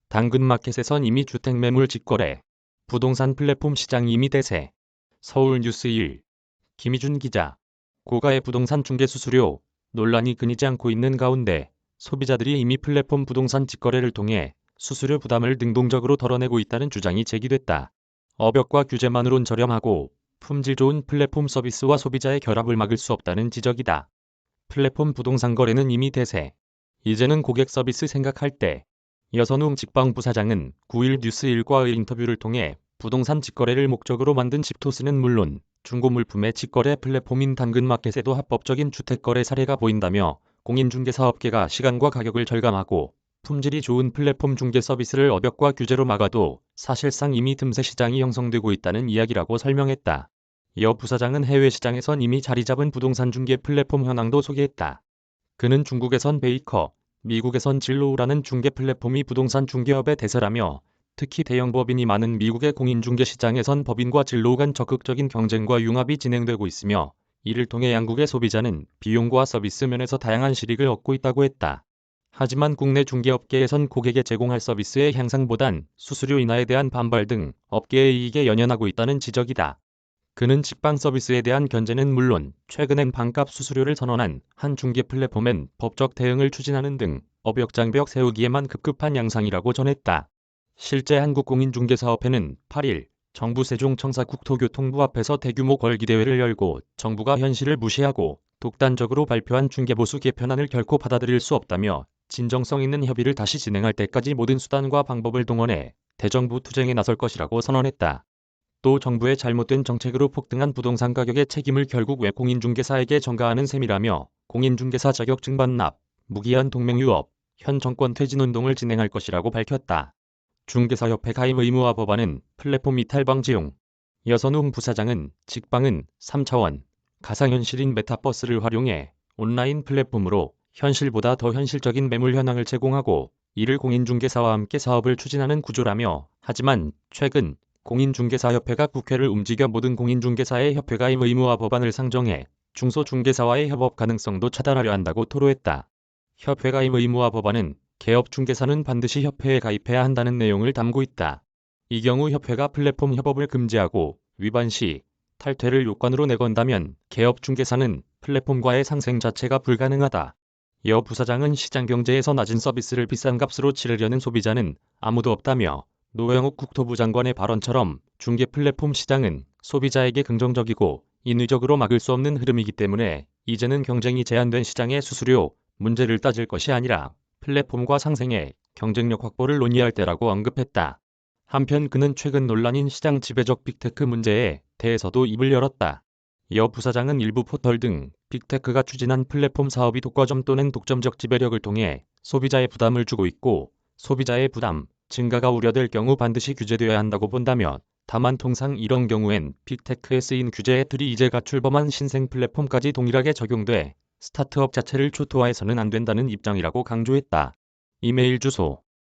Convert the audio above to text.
당근마켓에선 이미 주택매물 직거래, 부동산 플랫폼 시장 이미 대세. 서울뉴스1 김희준 기자. 고가의 부동산 중개 수수료 논란이 끊이지 않고 있는 가운데 소비자들이 이미 플랫폼 부동산 직거래를 통해 수수료 부담을 능동적으로 덜어내고 있다는 주장이 제기됐다. 업역과 규제만으론 저렴하고 품질 좋은 플랫폼 서비스와 소비자의 결합을 막을 수 없다는 지적이다. 플랫폼 부동산 거래는 이미 대세. 이제는 고객 서비스 생각할 때. 여선웅 직방부사장은 9일 뉴스1과의 인터뷰를 통해 부동산 직거래를 목적으로 만든 집토스는 물론 중고물품의 직거래 플랫폼인 당근마켓에도 합법적인 주택거래 사례가 보인다며 공인중개사업계가 시간과 가격을 절감하고 품질이 좋은 플랫폼 중개 서비스를 업역과 규제로 막아도 사실상 이미 틈새 시장이 형성되고 있다는 이야기라고 설명했다. 여 부사장은 해외 시장에선 이미 자리 잡은 부동산 중개 플랫폼 현황도 소개했다. 그는 중국에선 베이커, 미국에선 진로우라는 중개 플랫폼이 부동산 중개업의 대세라며 특히 대형 법인이 많은 미국의 공인중개 시장에선 법인과 진로우 간 적극적인 경쟁과 융합이 진행되고 있으며 이를 통해 양국의 소비자는 비용과 서비스 면에서 다양한 실익을 얻고 있다고 했다. 하지만 국내 중개업계에선 고객에 제공할 서비스의 향상보단 수수료 인하에 대한 반발 등 업계의 이익에 연연하고 있다는 지적이다. 그는 직방 서비스에 대한 견제는 물론 최근엔 반값 수수료를 선언한 한 중개 플랫폼엔 법적 대응을 추진하는 등 업역 장벽 세우기에만 급급한 양상이라고 전했다. 실제 한국공인중개사협회는 8일 정부 세종청사 국토교통부 앞에서 대규모 걸기대회를 열고 정부가 현실을 무시하고 독단적으로 발표한 중개보수 개편안을 결코 받아들일 수 없다며 진정성 있는 협의를 다시 진행할 때까지 모든 수단과 방법을 동원해 대정부 투쟁에 나설 것이라고 선언했다. 또 정부의 잘못된 정책으로 폭등한 부동산 가격의 책임을 결국 왜 공인중개사에게 전가하는 셈이라며 공인중개사 자격증 반납, 무기한 동맹유업, 현 정권 퇴진운동을 진행할 것이라고 밝혔다. 중개사협회 가입 의무화 법안은 플랫폼 이탈 방지용. 여선웅 부사장은 직방은 3차원, 가상현실인 메타버스를 활용해 온라인 플랫폼으로 현실보다 더 현실적인 매물 현황을 제공하고 이를 공인중개사와 함께 사업을 추진하는 구조라며 하지만 최근 공인중개사협회가 국회를 움직여 모든 공인중개사의 협회 가입 의무화 법안을 상정해 중소중개사와의 협업 가능성도 차단하려 한다고 토로했다. 협회 가입 의무화 법안은 개업 중개사는 반드시 협회에 가입해야 한다는 내용을 담고 있다. 이 경우 협회가 플랫폼 협업을 금지하고 위반 시 탈퇴를 요건으로 내건다면 개업 중개사는 플랫폼과의 상생 자체가 불가능하다. 여 부사장은 시장 경제에서 낮은 서비스를 비싼 값으로 치르려는 소비자는 아무도 없다며 노영욱 국토부 장관의 발언처럼 중개 플랫폼 시장은 소비자에게 긍정적이고 인위적으로 막을 수 없는 흐름이기 때문에 이제는 경쟁이 제한된 시장의 수수료 문제를 따질 것이 아니라 플랫폼과 상생해 경쟁력 확보를 논의할 때라고 언급했다. 한편 그는 최근 논란인 시장 지배적 빅테크 문제에 대해서도 입을 열었다. 여 부사장은 일부 포털 등 빅테크가 추진한 플랫폼 사업이 독과점 또는 독점적 지배력을 통해 소비자의 부담을 주고 있고 소비자의 부담 증가가 우려될 경우 반드시 규제되어야 한다고 본다며 다만 통상 이런 경우엔 빅테크에 쓰인 규제의 틀이 이제 가출범한 신생 플랫폼까지 동일하게 적용돼 스타트업 자체를 초토화해서는 안 된다는 입장이라고 강조했다. 이메일 주소